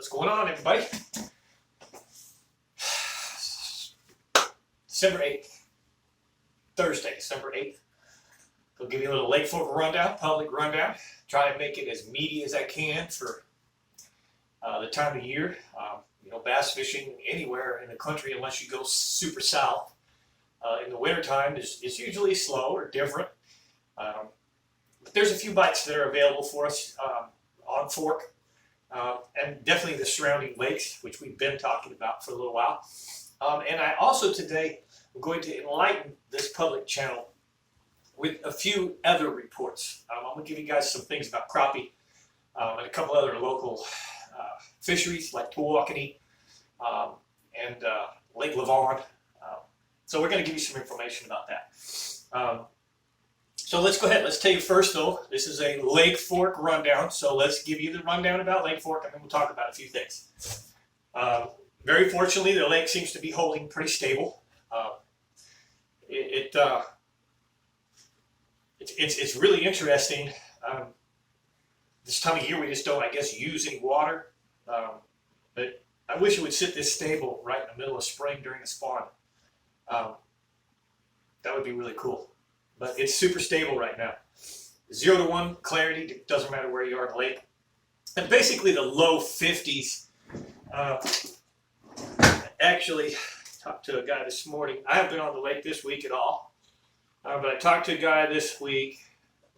What's going on, everybody? December 8th, Thursday, December 8th. I'll give you a little Lake Fork rundown, public rundown. Try to make it as meaty as I can for the time of year. Bass fishing anywhere in the country, unless you go super south, in the wintertime is usually slow or different. But there's a few bites that are available for us on Fork, and definitely the surrounding lakes, which we've been talking about for a little while. And I also today am going to enlighten this public channel with a few other reports. I'm going to give you guys some things about crappie and a couple other local fisheries like Tawakoni and Lake Lavon. So we're going to give you some information about that. So let's go ahead. Let's tell you first, though, this is a Lake Fork rundown. So let's give you the rundown about Lake Fork, and then we'll talk about a few things. Very fortunately, the lake seems to be holding pretty stable. It's really interesting. This time of year, we just don't, I guess, use any water. But I wish it would sit this stable right in the middle of spring during the spawn. That would be really cool. But it's super stable right now. 0 to 1 clarity, doesn't matter where you are in the lake. And basically the low 50s. Actually, talked to a guy this morning. I haven't been on the lake this week at all. But I talked to a guy this week,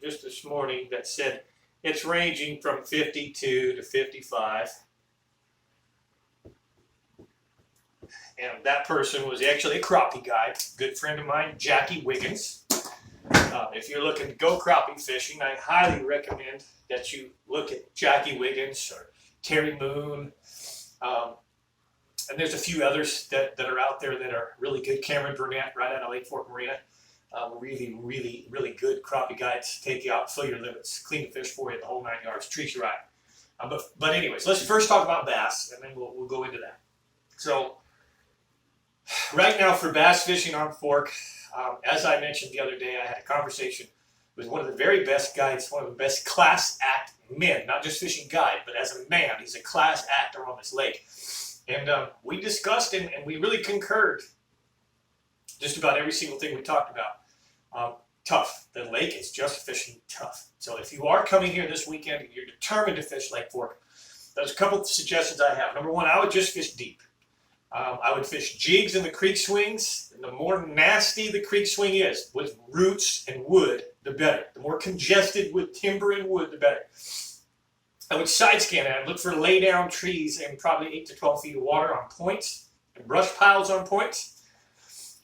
just this morning, that said it's ranging from 52 to 55. And that person was actually a crappie guide, good friend of mine, Jackie Wiggins. If you're looking to go crappie fishing, I highly recommend that you look at Jackie Wiggins or Terry Moon. And there's a few others that are out there that are really good. Cameron Burnett, right out of Lake Fork Marina. Really good crappie guides. Take you out, fill your limits, clean the fish for you, the whole 9 yards, treat you right. But anyways, let's first talk about bass, and then we'll go into that. So right now for bass fishing on Fork, as I mentioned the other day, I had a conversation with one of the very best guides, one of the best class act men, not just fishing guide, but as a man, he's a class actor on this lake. And we discussed and we really concurred just about every single thing we talked about. Tough. The lake is just fishing tough. So if you are coming here this weekend and you're determined to fish Lake Fork, there's a couple of suggestions I have. Number one, I would just fish deep. I would fish jigs in the creek swings, and the more nasty the creek swing is with roots and wood, the better. The more congested with timber and wood, the better. I would side scan it. I'd look for lay down trees and probably 8 to 12 feet of water on points and brush piles on points.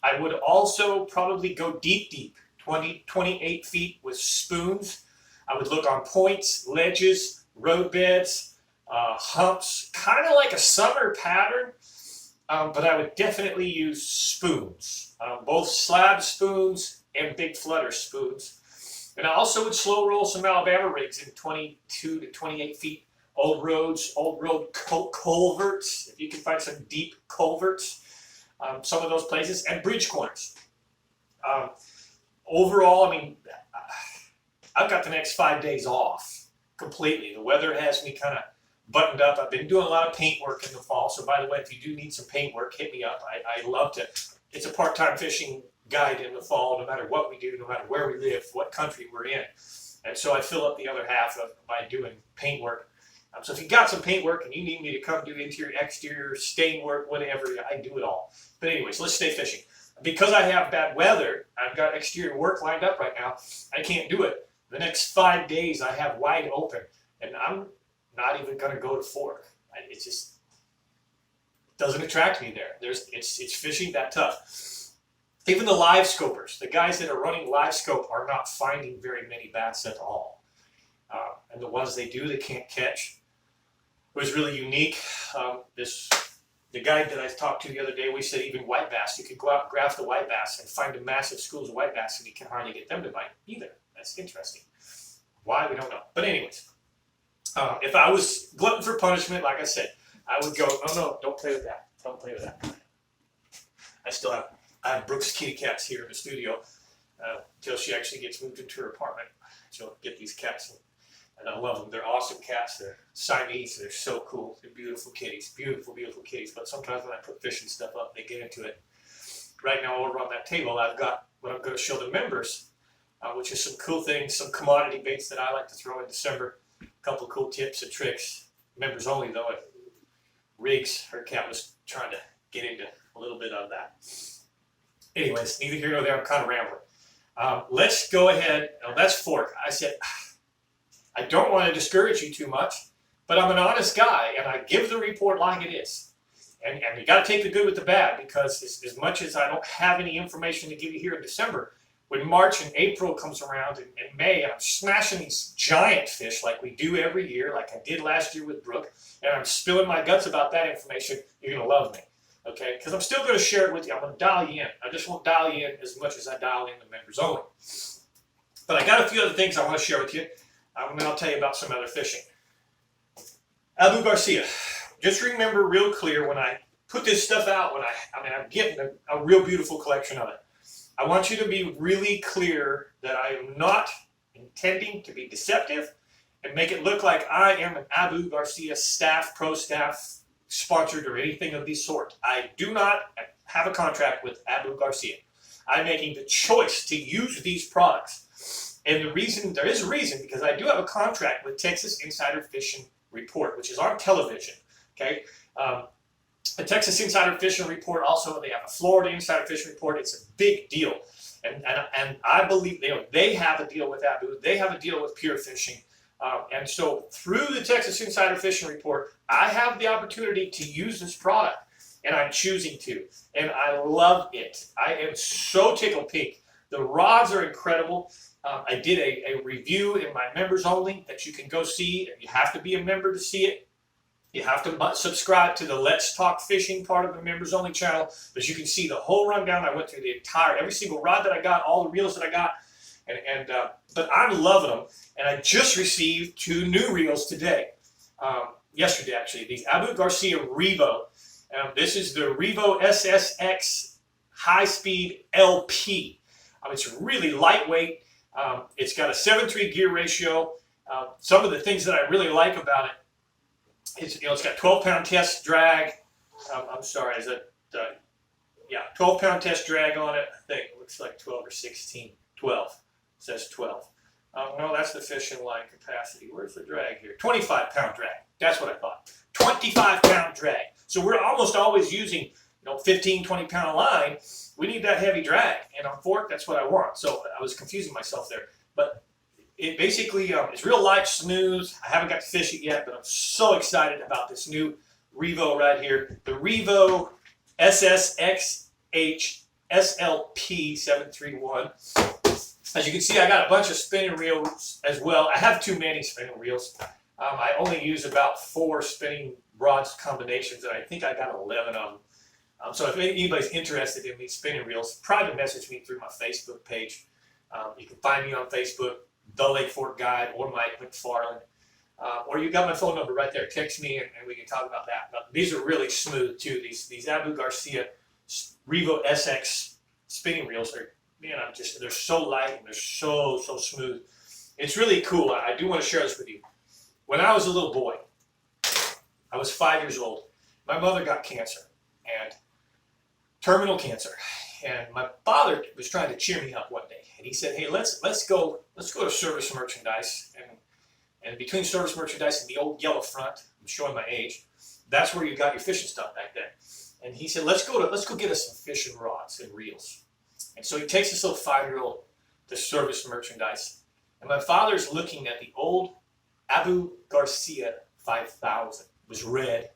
I would also probably go deep, 20, 28 feet with spoons. I would look on points, ledges, roadbeds, humps, kind of like a summer pattern. But I would definitely use spoons, both slab spoons and big flutter spoons. And I also would slow roll some Alabama rigs in 22 to 28 feet. Old road culverts, if you can find some deep culverts, some of those places, and bridge corners. Overall, I mean, I've got the next 5 days off completely. The weather has me kind of buttoned up. I've been doing a lot of paint work in the fall. So by the way, if you do need some paint work, hit me up. I love to. It's a part-time fishing guide in the fall, no matter what we do, no matter where we live, what country we're in. And so I fill up the other half by doing paint work. So if you got some paint work and you need me to come do interior, exterior, stain work, whatever, I do it all. But anyways, let's stay fishing. Because I have bad weather, I've got exterior work lined up right now. I can't do it. The next 5 days I have wide open, and I'm not even going to go to Fork. It just doesn't attract me there. It's fishing that tough. Even the live scopers, the guys that are running live scope, are not finding very many bass at all. And the ones they do, they can't catch. It was really unique. The guy that I talked to the other day, we said even white bass, you could go out and graph the white bass and find a massive schools of white bass, and you can hardly get them to bite either. That's interesting. Why, we don't know. But anyways. If I was glutton for punishment, like I said, I would go, no, don't play with that. Don't play with that. I have Brooks' kitty cats here in the studio until she actually gets moved into her apartment. She'll get these cats and And I love them. They're awesome cats. They're Siamese. They're so cool. They're beautiful kitties. Beautiful, beautiful kitties. But sometimes when I put fishing stuff up, they get into it. Right now over on that table, I've got what I'm going to show the members, which is some cool things, some commodity baits that I like to throw in December. A couple cool tips and tricks. Members only, though. Riggs, her cat was trying to get into a little bit of that. Anyways, neither here nor there. I'm kind of rambling. Let's go ahead. Oh, that's fork. I said, I don't want to discourage you too much, but I'm an honest guy, and I give the report like it is. And you got to take the good with the bad, because as much as I don't have any information to give you here in December, when March and April comes around and May, and I'm smashing these giant fish like we do every year, like I did last year with Brooke, and I'm spilling my guts about that information, you're going to love me. Okay, because I'm still going to share it with you. I'm going to dial you in. I just won't dial you in as much as I dial in the members only. But I got a few other things I want to share with you, and then I'll tell you about some other fishing. Abu Garcia. Just remember real clear, when I put this stuff out, I'm getting a real beautiful collection of it. I want you to be really clear that I am not intending to be deceptive and make it look like I am an Abu Garcia staff, pro staff, sponsored, or anything of the sort. I do not have a contract with Abu Garcia. I'm making the choice to use these products. And the reason, there is a reason, because I do have a contract with Texas Insider Fishing Report, which is on television. Okay, the Texas Insider Fishing Report, also they have a Florida Insider Fishing Report. It's a big deal, and I believe they have a deal with Abu. They have a deal with Pure Fishing, and so through the Texas Insider Fishing Report, I have the opportunity to use this product, and I'm choosing to, and I love it. I am so tickled pink. The rods are incredible. I did a review in my members only that you can go see. You have to be a member to see it. You have to subscribe to the Let's Talk Fishing part of the members only channel, but you can see the whole rundown. I went through the every single rod that I got, all the reels that I got, but I'm loving them. And I just received 2 new reels today, yesterday actually. These Abu Garcia Revo. This is the Revo SSX High Speed LP. It's really lightweight. It's got a 7:3 gear ratio. Some of the things that I really like about it. It's got 12-pound test drag. I'm sorry, is it? Yeah, 12-pound test drag on it. I think it looks like 12 or 16. 12. It says 12. No, that's the fishing line capacity. Where's the drag here? 25-pound drag. That's what I thought. 25-pound drag. So we're almost always using 15, 20-pound line. We need that heavy drag, and on fork, that's what I want. So I was confusing myself there, but it basically it's real light, smooth. I haven't got to fish it yet, but I'm so excited about this new Revo right here. The Revo SSXH SLP 731. As you can see, I got a bunch of spinning reels as well. I have too many spinning reels. I only use about 4 spinning rods combinations, and I think I got 11 of them. So if anybody's interested in these spinning reels, private message me through my Facebook page. You can find me on Facebook, The Lake Fork Guide, or Mike McFarland. Or you got my phone number right there. Text me and we can talk about that. But these are really smooth too. These Abu Garcia Revo SX spinning reels are, they're so light and they're so smooth. It's really cool. I do want to share this with you. When I was a little boy, I was 5 years old. My mother got cancer, and terminal cancer. And my father was trying to cheer me up one day, and he said, "Hey, let's go to Service Merchandise." And between Service Merchandise and the old Yellow Front, I'm showing my age, that's where you got your fishing stuff back then. And he said, "Let's go get us some fishing rods and reels." And so he takes this little 5-year-old to Service Merchandise, and my father's looking at the old Abu Garcia 5000. It was red,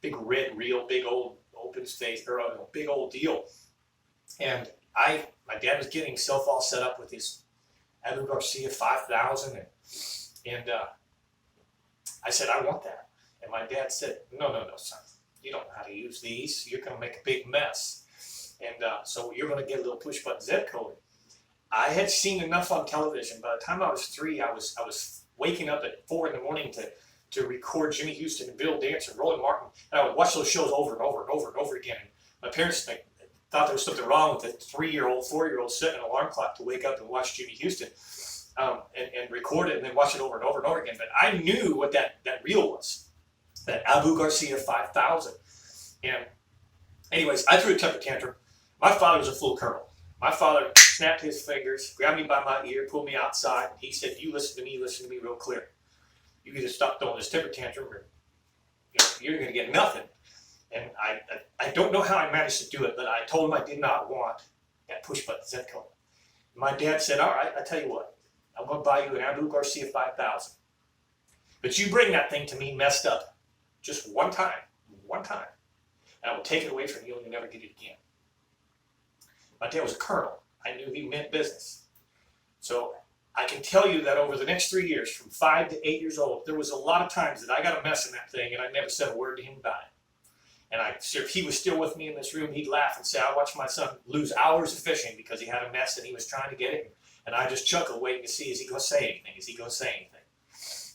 big red reel, big old open space, or big old deal. And my dad was getting himself all set up with his Abu Garcia 5000, and I said, "I want that." And my dad said, No, son, you don't know how to use these. You're going to make a big mess. And so you're going to get a little push button zip code. I had seen enough on television. By the time I was 3, I was waking up at 4 in the morning to record Jimmy Houston and Bill Dance and Roland Martin, and I would watch those shows over and over and over and over again. And my parents thought there was something wrong with a 3-year-old, 4-year-old setting an alarm clock to wake up and watch Jimmy Houston. and record it and then watch it over and over and over again. But I knew what that reel was, that Abu Garcia 5000. And anyways, I threw a temper tantrum. My father was a full colonel. My father snapped his fingers, grabbed me by my ear, pulled me outside. And he said, "You listen to me real clear. You either stop throwing this temper tantrum or you're going to get nothing." And I don't know how I managed to do it, but I told him I did not want that push button Zetco. My dad said, "All right, I tell you what, I'm going to buy you an Abu Garcia 5000. But you bring that thing to me messed up just one time, and I will take it away from you and you'll never get it again." My dad was a colonel. I knew he meant business. So I can tell you that over the next 3 years, from 5 to 8 years old, there was a lot of times that I got a mess in that thing and I never said a word to him about it. And if he was still with me in this room, he'd laugh and say, "I watched my son lose hours of fishing because he had a mess and he was trying to get it." And I just chuckle, waiting to see, is he going to say anything? Is he going to say anything?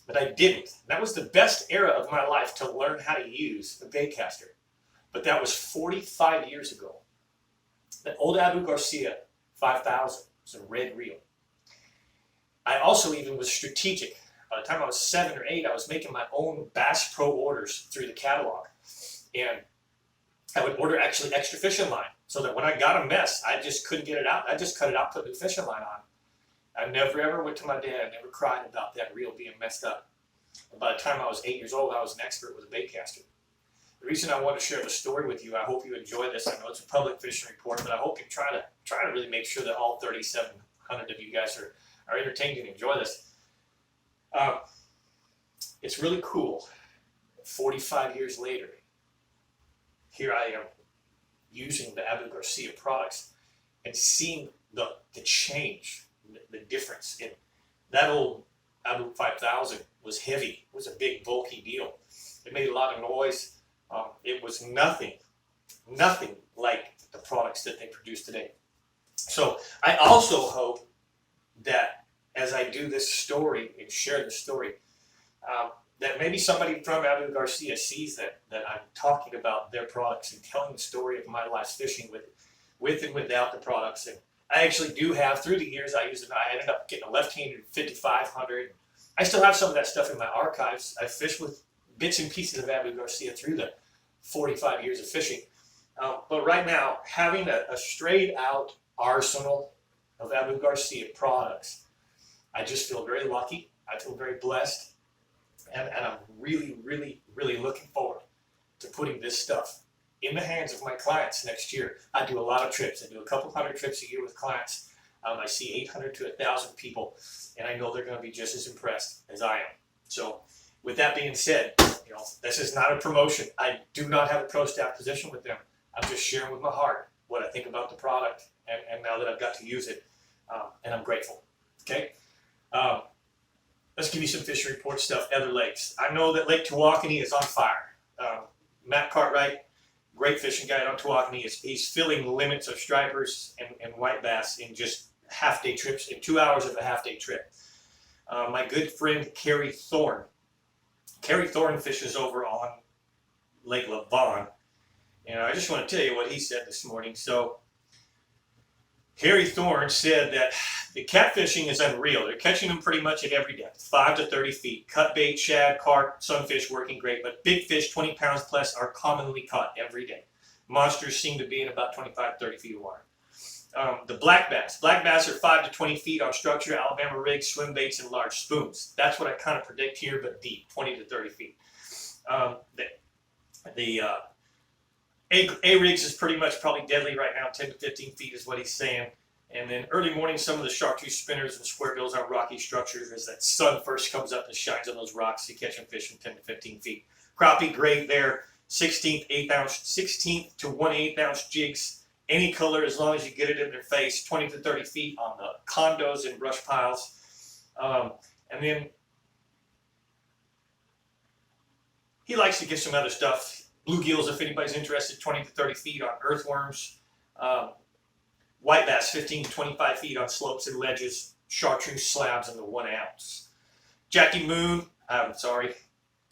But I didn't. That was the best era of my life to learn how to use a baitcaster. But that was 45 years ago. The old Abu Garcia 5000 was a red reel. I also even was strategic. By the time I was 7 or 8, I was making my own Bass Pro orders through the catalog. And I would order actually extra fishing line so that when I got a mess, I just couldn't get it out. I just cut it out, put a new fishing line on. I never ever went to my dad. I never cried about that reel being messed up. And by the time I was 8 years old, I was an expert with a baitcaster. The reason I want to share the story with you, I hope you enjoy this. I know it's a public fishing report, but I hope you try to really make sure that all 3,700 of you guys are entertained and enjoy this. It's really cool. 45 years later, here I am using the Abu Garcia products and seeing the change, the difference in that old Abu 5000 was heavy. It was a big bulky deal. It made a lot of noise. It was nothing like the products that they produce today. So I also hope that as I do this story and share the story, that maybe somebody from Abu Garcia sees that I'm talking about their products and telling the story of my life's fishing with and without the products. And I actually do have, through the years, I ended up getting a left-handed 5500. I still have some of that stuff in my archives. I fished with bits and pieces of Abu Garcia through the 45 years of fishing. But right now, having a straight-out arsenal of Abu Garcia products, I just feel very lucky. I feel very blessed. And I'm really, really, really looking forward to putting this stuff in the hands of my clients next year. I do a lot of trips. I do a couple hundred trips a year with clients. I see 800 to 1,000 people, and I know they're going to be just as impressed as I am. So with that being said, this is not a promotion. I do not have a pro staff position with them. I'm just sharing with my heart what I think about the product, and now that I've got to use it, and I'm grateful. Okay? Let's give you some fishing report stuff, other lakes. I know that Lake Tawakoni is on fire. Matt Cartwright, great fishing guide on Tawakoni, he's filling limits of stripers and white bass in just half-day trips, in 2 hours of a half-day trip. My good friend Kerry Thorne. Kerry Thorne fishes over on Lake Lavon. And I just want to tell you what he said this morning. So Kerry Thorne said that the catfishing is unreal. They're catching them pretty much at every depth, 5 to 30 feet. Cut bait, shad, carp, sunfish working great, but big fish, 20 pounds plus, are commonly caught every day. Monsters seem to be in about 25 to 30 feet of water. The black bass. Black bass are 5 to 20 feet on structure, Alabama rigs, swim baits, and large spoons. That's what I kind of predict here, but deep, 20 to 30 feet. The A-rigs is pretty much probably deadly right now, 10 to 15 feet is what he's saying. And then early morning, some of the chartreuse spinners and square bills on rocky structures as that sun first comes up and shines on those rocks. You catch them fishing 10 to 15 feet. Crappie, great there, 16th to 1/8 ounce jigs. Any color as long as you get it in their face, 20 to 30 feet on the condos and brush piles. And then he likes to get some other stuff. Bluegills, if anybody's interested, 20 to 30 feet on earthworms. White bass, 15 to 25 feet on slopes and ledges. Chartreuse slabs in the 1 ounce. Jackie Moon, I'm sorry,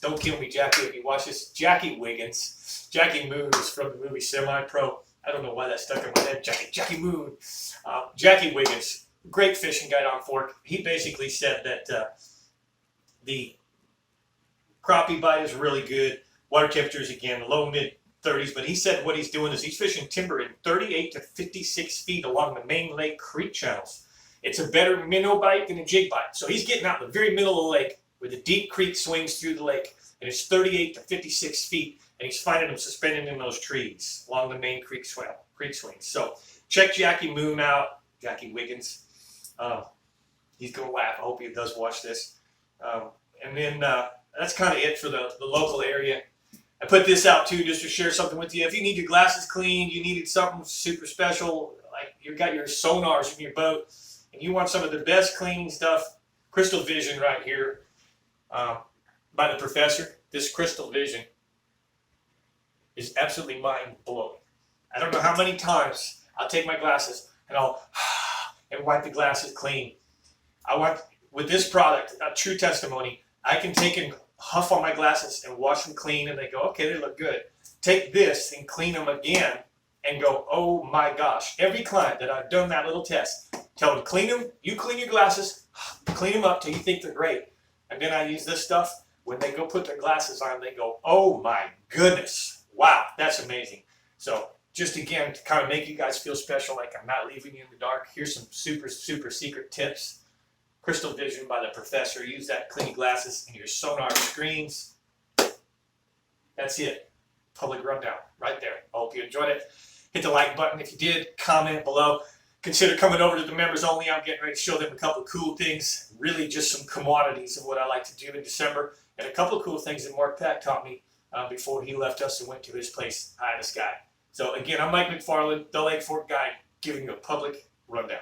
don't kill me, Jackie, if you watch this. Jackie Wiggins. Jackie Moon is from the movie Semi-Pro. I don't know why that stuck in my head. Jackie Moon. Jackie Wiggins, great fishing guide on Fork. He basically said that the crappie bite is really good. Water temperatures, again, low mid 30s, but he said what he's doing is he's fishing timber in 38 to 56 feet along the main lake creek channels. It's a better minnow bite than a jig bite. So he's getting out in the very middle of the lake where the deep creek swings through the lake, and it's 38 to 56 feet, and he's finding them suspended in those trees along the main creek swings. So check Jackie Moon out, Jackie Wiggins. He's going to laugh. I hope he does watch this. And then that's kind of it for the local area. I put this out too just to share something with you. If you need your glasses cleaned, you needed something super special, like you've got your sonars in your boat, and you want some of the best cleaning stuff, Crystal Vision right here by the Professor. This Crystal Vision is absolutely mind-blowing. I don't know how many times I'll take my glasses and I'll and wipe the glasses clean. With this product, a true testimony, I can take and huff on my glasses and wash them clean, and they go, okay, they look good. Take this and clean them again and go, oh my gosh. Every client that I've done that little test, tell them, clean them, you clean your glasses, clean them up till you think they're great. And then I use this stuff. When they go put their glasses on, they go, oh my goodness. Wow, that's amazing. So just again, to kind of make you guys feel special, like I'm not leaving you in the dark, here's some super, super secret tips. Crystal Vision by the Professor. Use that clean glasses in your sonar screens. That's it. Public rundown right there. I hope you enjoyed it. Hit the like button if you did. Comment below. Consider coming over to the members only. I'm getting ready to show them a couple of cool things. Really just some commodities of what I like to do in December. And a couple of cool things that Mark Pack taught me before he left us and went to his place high in the sky. So again, I'm Mike McFarland, the Lake Fork Guide, giving you a public rundown.